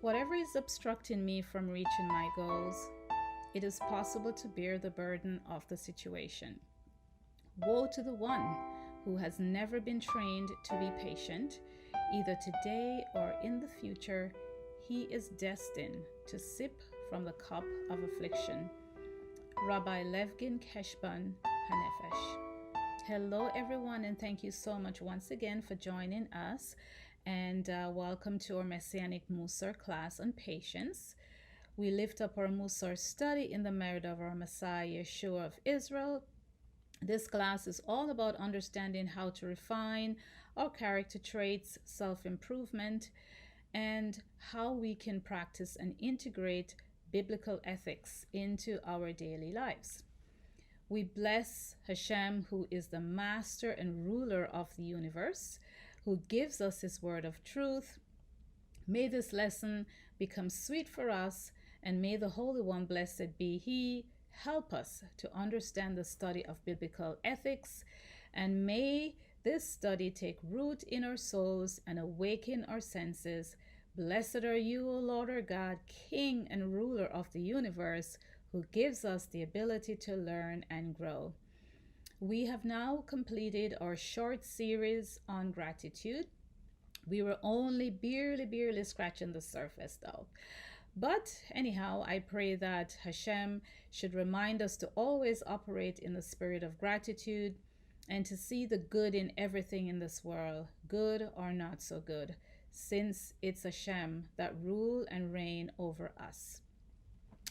Whatever is obstructing me from reaching my goals, it is possible to bear the burden of the situation. Woe to the one who has never been trained to be patient, either today or in the future. He is destined to sip from the cup of affliction. Rabbi Levgin Keshban Hanefesh. Hello, everyone, and thank you so much once again for joining us. And welcome to our Messianic Mussar class on patience. We lift up our Mussar study in the merit of our Messiah Yeshua of Israel. This class is all about understanding how to refine our character traits, self-improvement, and how we can practice and integrate biblical ethics into our daily lives. We bless Hashem, who is the master and ruler of the universe, who gives us his word of truth. May this lesson become sweet for us, and may the Holy One, blessed be he, help us to understand the study of biblical ethics, and may this study take root in our souls and awaken our senses. Blessed are you, O Lord our God, King and ruler of the universe, who gives us the ability to learn and grow. We have now completed our short series on gratitude. We were only barely scratching the surface though. But anyhow, I pray that Hashem should remind us to always operate in the spirit of gratitude and to see the good in everything in this world, good or not so good, since it's Hashem that rule and reign over us.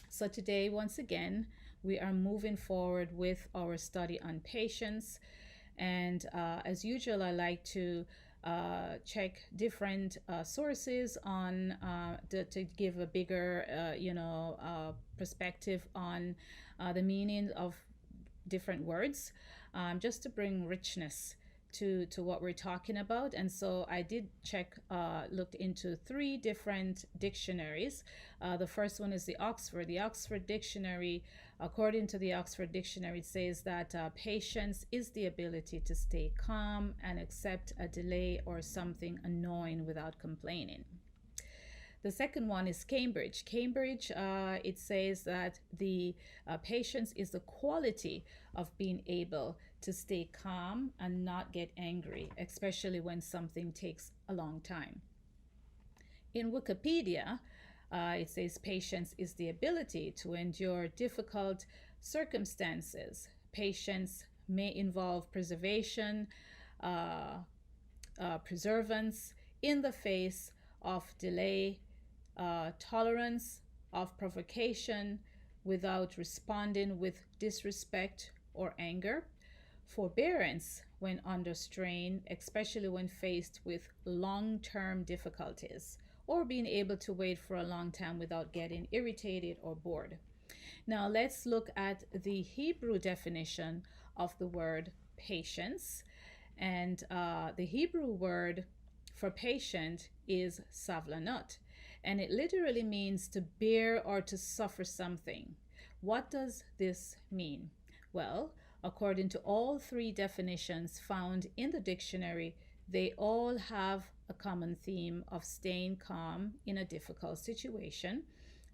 So today, once again, we are moving forward with our study on patience. And as usual, I like to check different sources on to give a bigger, perspective on the meaning of different words, just to bring richness to what we're talking about. And so I did looked into 3 different dictionaries. The first one is the Oxford Dictionary. According to the Oxford Dictionary, it says that patience is the ability to stay calm and accept a delay or something annoying without complaining. The second one is Cambridge. It says that the patience is the quality of being able to stay calm and not get angry, especially when something takes a long time. In Wikipedia, it says patience is the ability to endure difficult circumstances. Patience may involve preservance in the face of delay, tolerance of provocation without responding with disrespect or anger, forbearance when under strain, especially when faced with long-term difficulties, or being able to wait for a long time without getting irritated or bored. Now let's look at the Hebrew definition of the word patience. And the Hebrew word for patient is savlanot, and it literally means to bear or to suffer something. What does this mean? Well, according to all 3 definitions found in the dictionary, they all have a common theme of staying calm in a difficult situation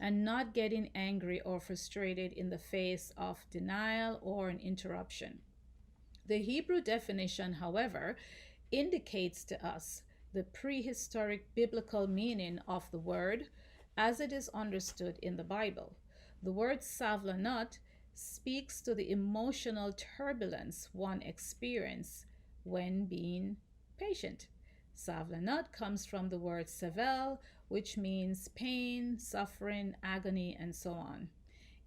and not getting angry or frustrated in the face of denial or an interruption. The Hebrew definition, however, indicates to us the prehistoric biblical meaning of the word as it is understood in the Bible. The word savlanot speaks to the emotional turbulence one experiences when being patient. Savlanot comes from the word savel, which means pain, suffering, agony, and so on.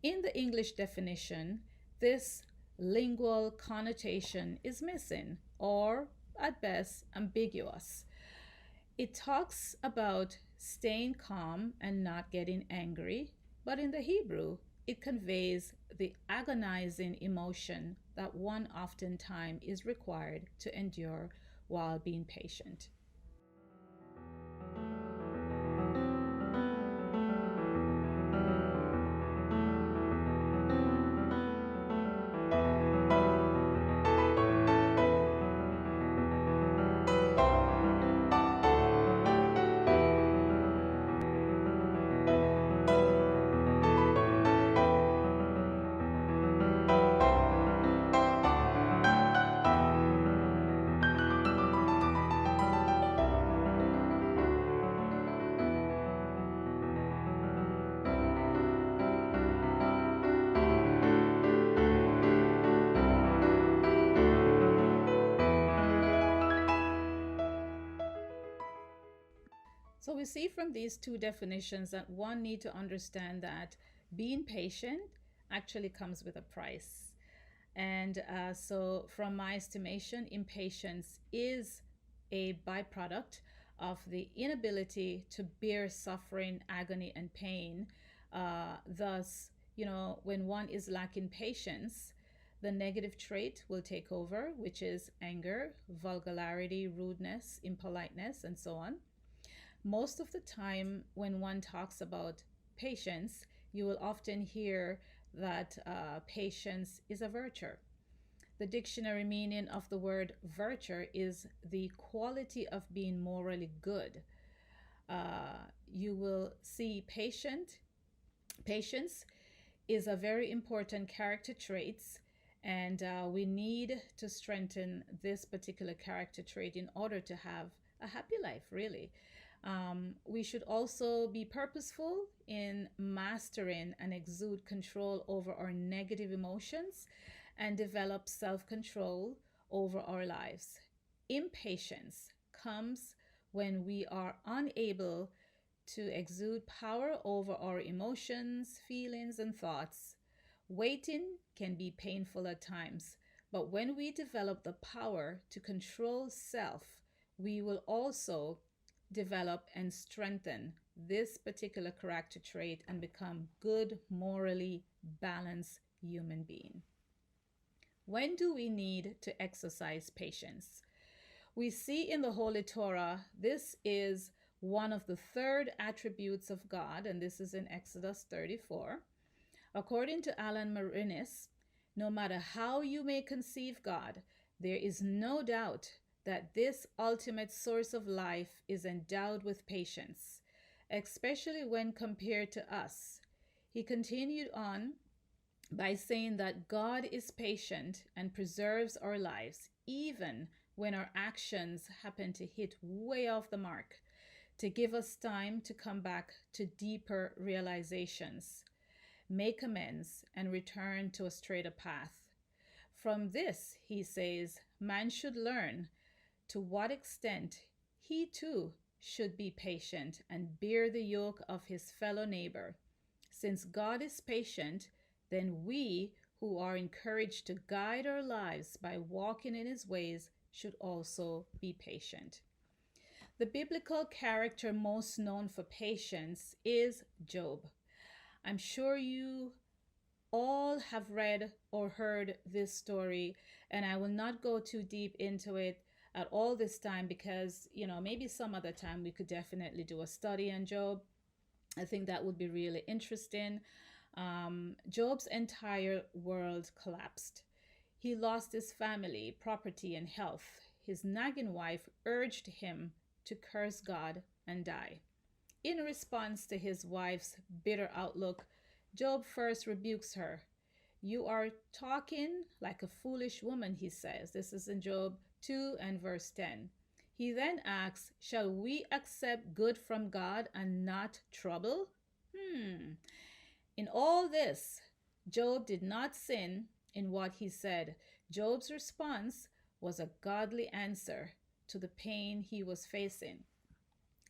In the English definition, this lingual connotation is missing, or at best ambiguous. It talks about staying calm and not getting angry, but in the Hebrew, it conveys the agonizing emotion that one oftentimes is required to endure while being patient. So we see from these two definitions that one need to understand that being patient actually comes with a price. And so, from my estimation, impatience is a byproduct of the inability to bear suffering, agony, and pain. Thus, when one is lacking patience, the negative trait will take over, which is anger, vulgarity, rudeness, impoliteness, and so on. Most of the time, when one talks about patience, you will often hear that patience is a virtue. The dictionary meaning of the word virtue is the quality of being morally good. You will see patience is a very important character trait, and we need to strengthen this particular character trait in order to have a happy life, really. We should also be purposeful in mastering and exude control over our negative emotions and develop self control over our lives. Impatience comes when we are unable to exude power over our emotions, feelings, and thoughts. Waiting can be painful at times, but when we develop the power to control self, we will also develop and strengthen this particular character trait and become good, morally balanced human being. When do we need to exercise patience? We see in the Holy Torah, this is one of the third attributes of God, and this is in Exodus 34. According to Alan Marinis, no matter how you may conceive God, there is no doubt that this ultimate source of life is endowed with patience, especially when compared to us. He continued on by saying that God is patient and preserves our lives, even when our actions happen to hit way off the mark, to give us time to come back to deeper realizations, make amends, and return to a straighter path. From this, he says, man should learn to what extent he too should be patient and bear the yoke of his fellow neighbor. Since God is patient, then we who are encouraged to guide our lives by walking in his ways should also be patient. The biblical character most known for patience is Job. I'm sure you all have read or heard this story, and I will not go too deep into it at all this time because, maybe some other time we could definitely do a study on Job. I think that would be really interesting. Job's entire world collapsed. He lost his family, property, and health. His nagging wife urged him to curse God and die. In response to his wife's bitter outlook, Job first rebukes her. You are talking like a foolish woman, he says. This is in Job 2 and verse 10. He then asks, shall we accept good from God and not trouble? In all this, Job did not sin in what he said. Job's response was a godly answer to the pain he was facing.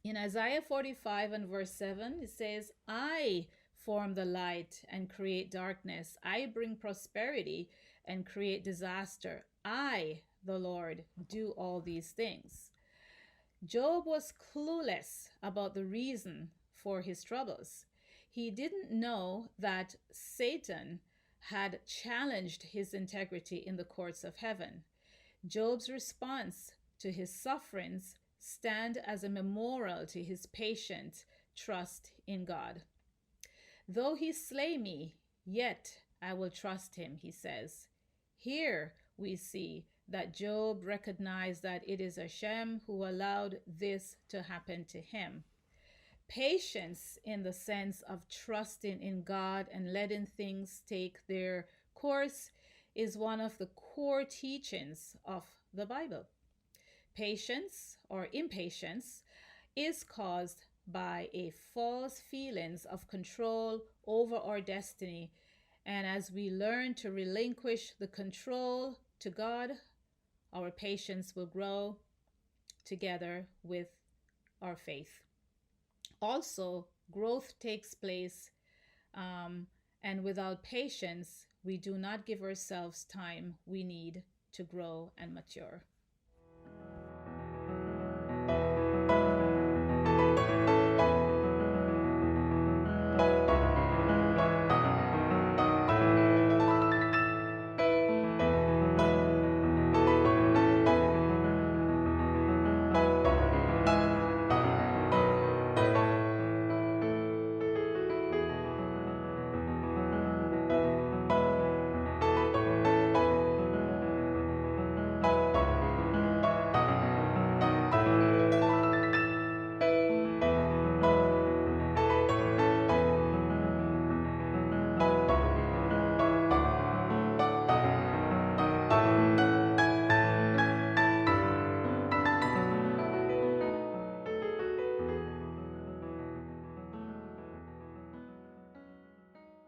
In Isaiah 45 and verse 7, it says, I form the light and create darkness. I bring prosperity and create disaster. I, the Lord, do all these things. Job was clueless about the reason for his troubles. He didn't know that Satan had challenged his integrity in the courts of heaven. Job's response to his sufferings stand as a memorial to his patient trust in God. Though he slay me, yet I will trust him, he says. Here we see that Job recognized that it is Hashem who allowed this to happen to him. Patience in the sense of trusting in God and letting things take their course is one of the core teachings of the Bible. Patience or impatience is caused by a false feelings of control over our destiny. And as we learn to relinquish the control to God, our patience will grow together with our faith. Also, growth takes place, um, and without patience, we do not give ourselves time we need to grow and mature.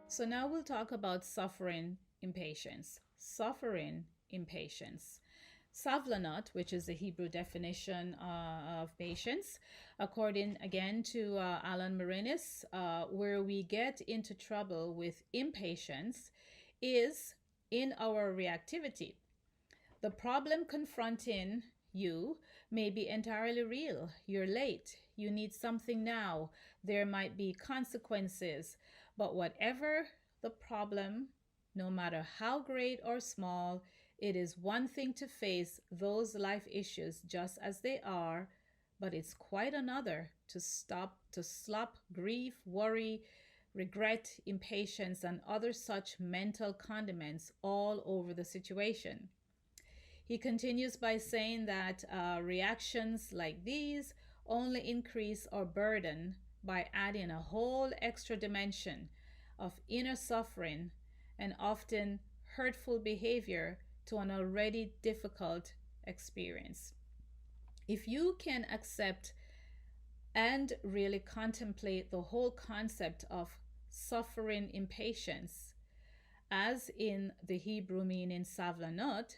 So now we'll talk about suffering impatience. Suffering impatience. Savlanot, which is the Hebrew definition of patience, according again to Alan Marinis, where we get into trouble with impatience is in our reactivity. The problem confronting you may be entirely real. You're late. You need something now. There might be consequences. But whatever the problem, no matter how great or small, it is one thing to face those life issues just as they are, but it's quite another to slop grief, worry, regret, impatience, and other such mental condiments all over the situation. He continues by saying that reactions like these only increase our burden by adding a whole extra dimension of inner suffering and often hurtful behavior to an already difficult experience. If you can accept and really contemplate the whole concept of suffering impatience, as in the Hebrew meaning savlanot,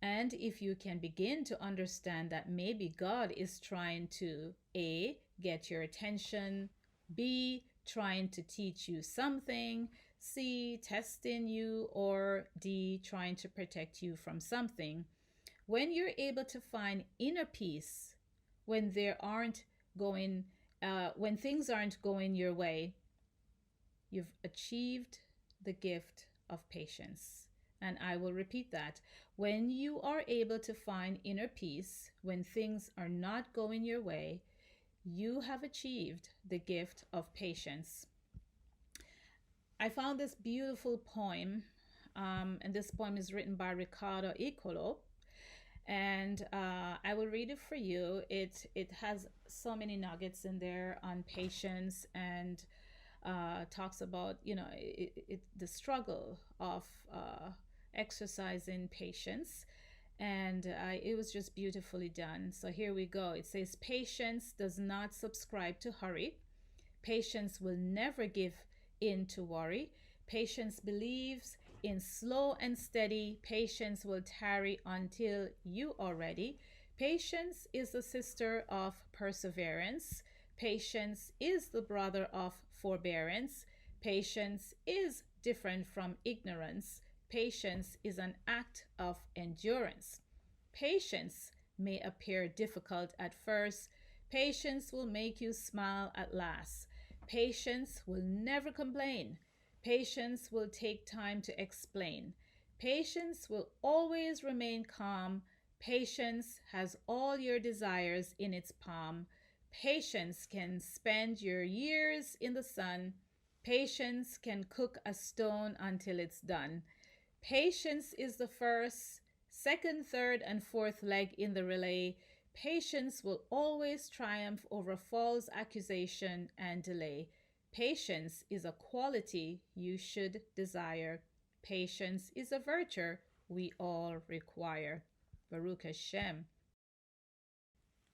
and if you can begin to understand that maybe God is trying to A, get your attention, B, trying to teach you something, C, testing you, or D, trying to protect you from something, when you're able to find inner peace when there aren't going when things aren't going your way, you've achieved the gift of patience. And I will repeat that. When you are able to find inner peace when things are not going your way, you have achieved the gift of patience. I found this beautiful poem, and this poem is written by Ricardo Icolo, and I will read it for you. It has so many nuggets in there on patience, and talks about the struggle of exercising patience, and it was just beautifully done. So here we go. It says, patience does not subscribe to hurry. Patience will never give in to worry. Patience believes in slow and steady. Patience will tarry until you are ready. Patience is the sister of perseverance. Patience is the brother of forbearance. Patience is different from ignorance. Patience is an act of endurance. Patience may appear difficult at first. Patience will make you smile at last. Patience will never complain. Patience will take time to explain. Patience will always remain calm. Patience has all your desires in its palm. Patience can spend your years in the sun. Patience can cook a stone until it's done. Patience is the first, second, third, and fourth leg in the relay. Patience will always triumph over false accusation and delay. Patience is a quality you should desire. Patience is a virtue we all require. Baruch Hashem.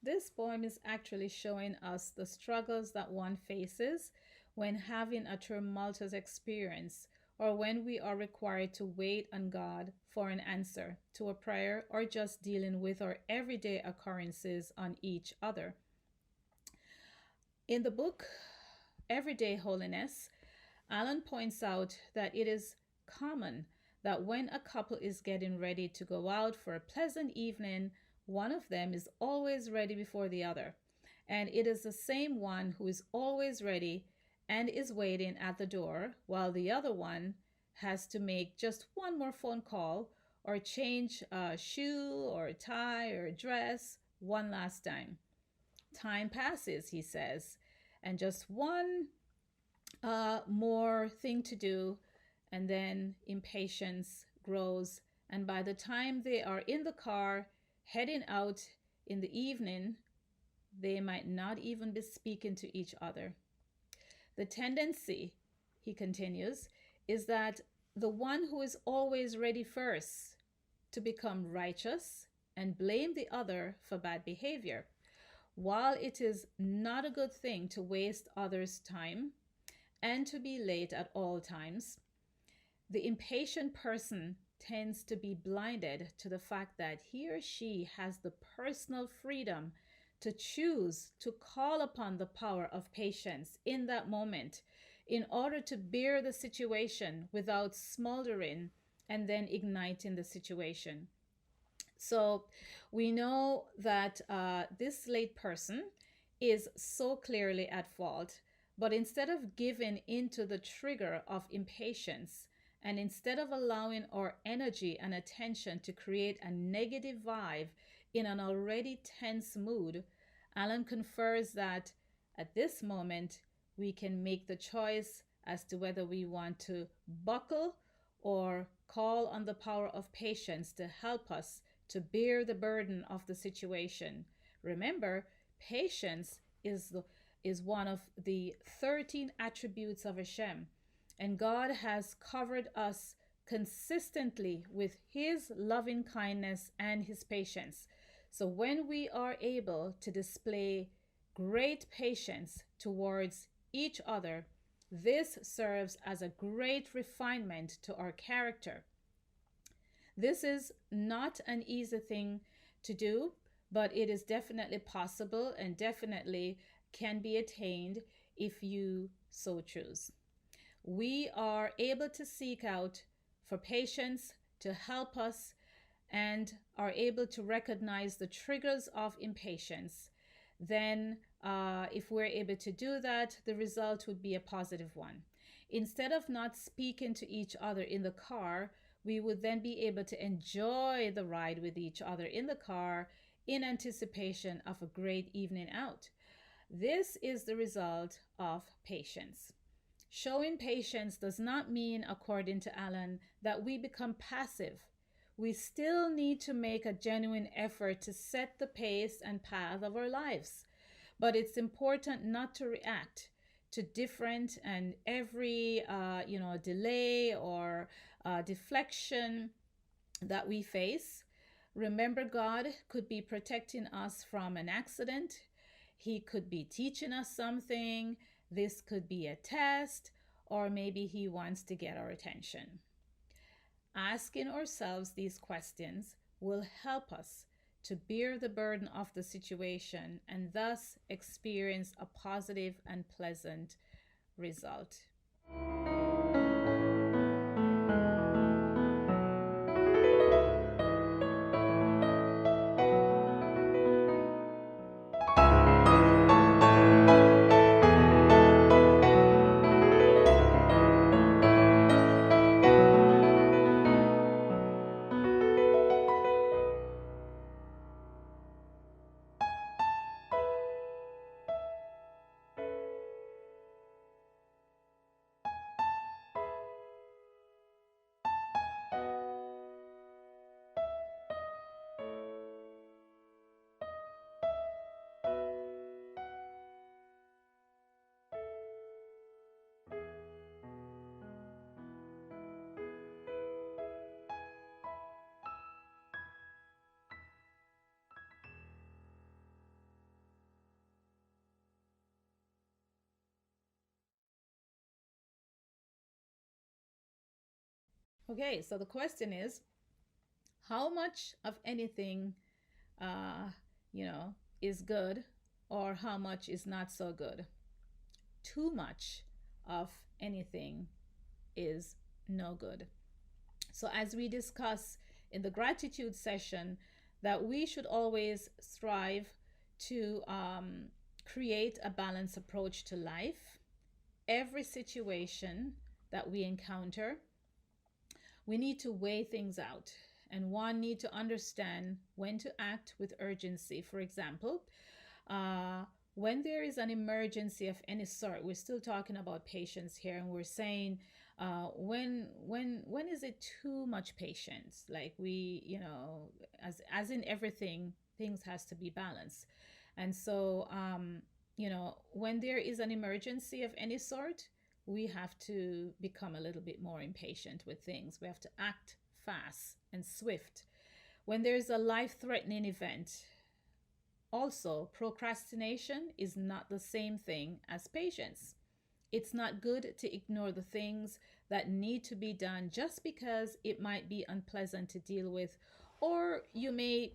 This poem is actually showing us the struggles that one faces when having a tumultuous experience, or when we are required to wait on God for an answer to a prayer, or just dealing with our everyday occurrences on each other. In the book Everyday Holiness, Alan points out that it is common that when a couple is getting ready to go out for a pleasant evening, one of them is always ready before the other. And it is the same one who is always ready and is waiting at the door, while the other one has to make just one more phone call or change a shoe or a tie or a dress one last time. Time passes, he says, and just one more thing to do, and then impatience grows. And by the time they are in the car heading out in the evening, they might not even be speaking to each other. The tendency, he continues, is that the one who is always ready first to become righteous and blame the other for bad behavior. While it is not a good thing to waste others' time and to be late at all times, the impatient person tends to be blinded to the fact that he or she has the personal freedom to choose to call upon the power of patience in that moment in order to bear the situation without smoldering and then igniting the situation. So we know that this late person is so clearly at fault, but instead of giving into the trigger of impatience, and instead of allowing our energy and attention to create a negative vibe in an already tense mood, Alan confers that at this moment we can make the choice as to whether we want to buckle or call on the power of patience to help us to bear the burden of the situation. Remember, patience is one of the 13 attributes of Hashem, and God has covered us consistently with his loving kindness and his patience. So when we are able to display great patience towards each other, this serves as a great refinement to our character. This is not an easy thing to do, but it is definitely possible and definitely can be attained if you so choose. We are able to seek out for patience to help us and are able to recognize the triggers of impatience. Then, if we're able to do that, the result would be a positive one. Instead of not speaking to each other in the car, we would then be able to enjoy the ride with each other in the car in anticipation of a great evening out. This is the result of patience. Showing patience does not mean, according to Alan, that we become passive. We still need to make a genuine effort to set the pace and path of our lives. But it's important not to react to different and every delay or deflection that we face. Remember, God could be protecting us from an accident. He could be teaching us something. This could be a test, or maybe he wants to get our attention. Asking ourselves these questions will help us to bear the burden of the situation and thus experience a positive and pleasant result. Okay, so the question is, how much of anything, uh, is good, or how much is not so good. Too much of anything is no good. So, as we discuss in the gratitude session, that we should always strive to create a balanced approach to life. Every situation that we encounter, we need to weigh things out, and one need to understand when to act with urgency. For example, uh, when there is an emergency of any sort, we're still talking about patience here, and we're saying when is it too much patience? Like we, as in everything, things has to be balanced, and so when there is an emergency of any sort, we have to become a little bit more impatient with things. We have to act fast and swift. When there's a life threatening event, also, procrastination is not the same thing as patience. It's not good to ignore the things that need to be done just because it might be unpleasant to deal with, or you may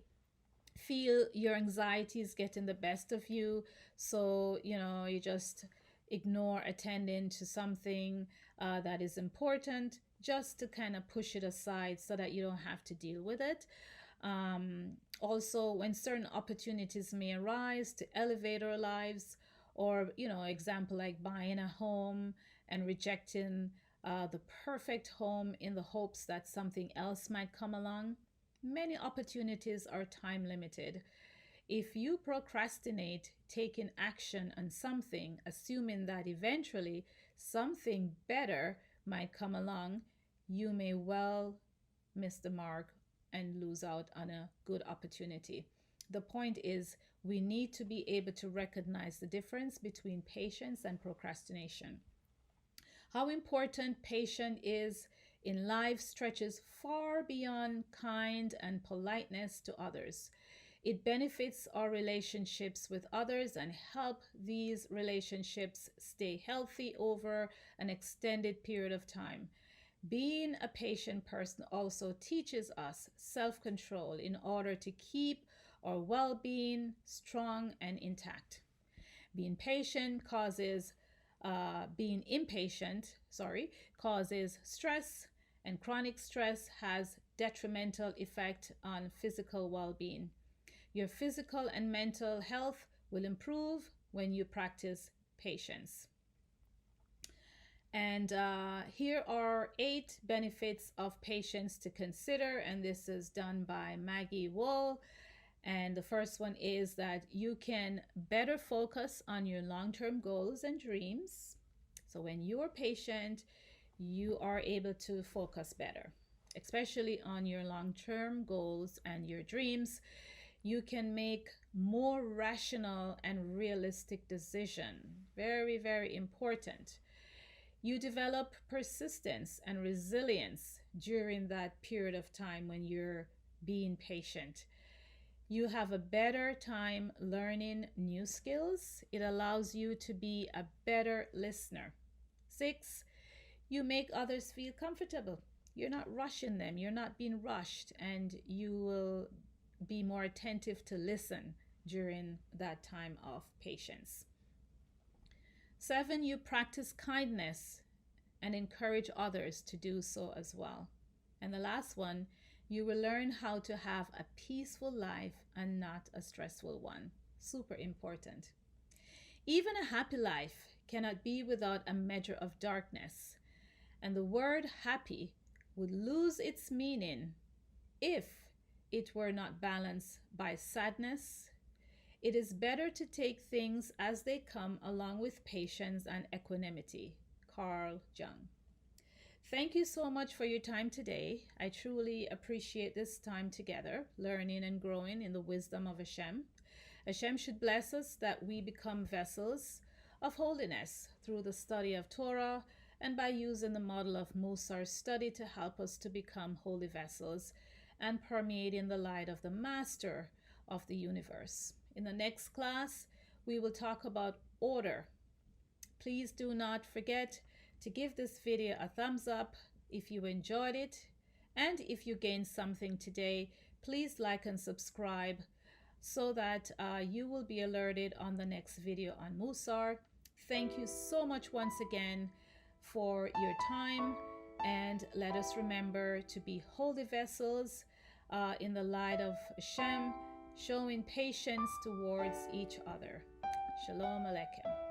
feel your anxiety is getting the best of you. So, you just ignore attending to something that is important just to kind of push it aside so that you don't have to deal with it. Also, when certain opportunities may arise to elevate our lives, or, example like buying a home and rejecting the perfect home in the hopes that something else might come along. Many opportunities are time limited. If you procrastinate taking action on something, assuming that eventually something better might come along, you may well miss the mark and lose out on a good opportunity. The point is, we need to be able to recognize the difference between patience and procrastination. How important patience is in life stretches far beyond kind and politeness to others. It benefits our relationships with others and help these relationships stay healthy over an extended period of time. Being a patient person also teaches us self-control in order to keep our well-being strong and intact. Being patient causes being impatient, causes stress, and chronic stress has detrimental effect on physical well-being. Your physical and mental health will improve when you practice patience. And here are 8 benefits of patience to consider, and this is done by Maggie Wall. And the first one is that you can better focus on your long-term goals and dreams. So when you are patient, you are able to focus better, especially on your long-term goals and your dreams. You can make more rational and realistic decisions. Very, very important. You develop persistence and resilience during that period of time when you're being patient. You have a better time learning new skills. It allows you to be a better listener. 6, you make others feel comfortable. You're not rushing them, you're not being rushed, and you will be more attentive to listen during that time of patience. 7, you practice kindness and encourage others to do so as well. And the last one, you will learn how to have a peaceful life and not a stressful one. Super important. Even a happy life cannot be without a measure of darkness. And the word happy would lose its meaning if it were not balanced by sadness. It is better to take things as they come along with patience and equanimity. Carl Jung. Thank you so much for your time today. I truly appreciate this time together, learning and growing in the wisdom of Hashem. Hashem should bless us that we become vessels of holiness through the study of Torah and by using the model of Mussar study to help us to become holy vessels and permeating the light of the Master of the universe. In the next class, we will talk about order. Please do not forget to give this video a thumbs up if you enjoyed it. And if you gained something today, please like and subscribe so that you will be alerted on the next video on Mussar. Thank you so much once again for your time, and let us remember to be holy vessels in the light of Hashem, showing patience towards each other. Shalom Aleichem.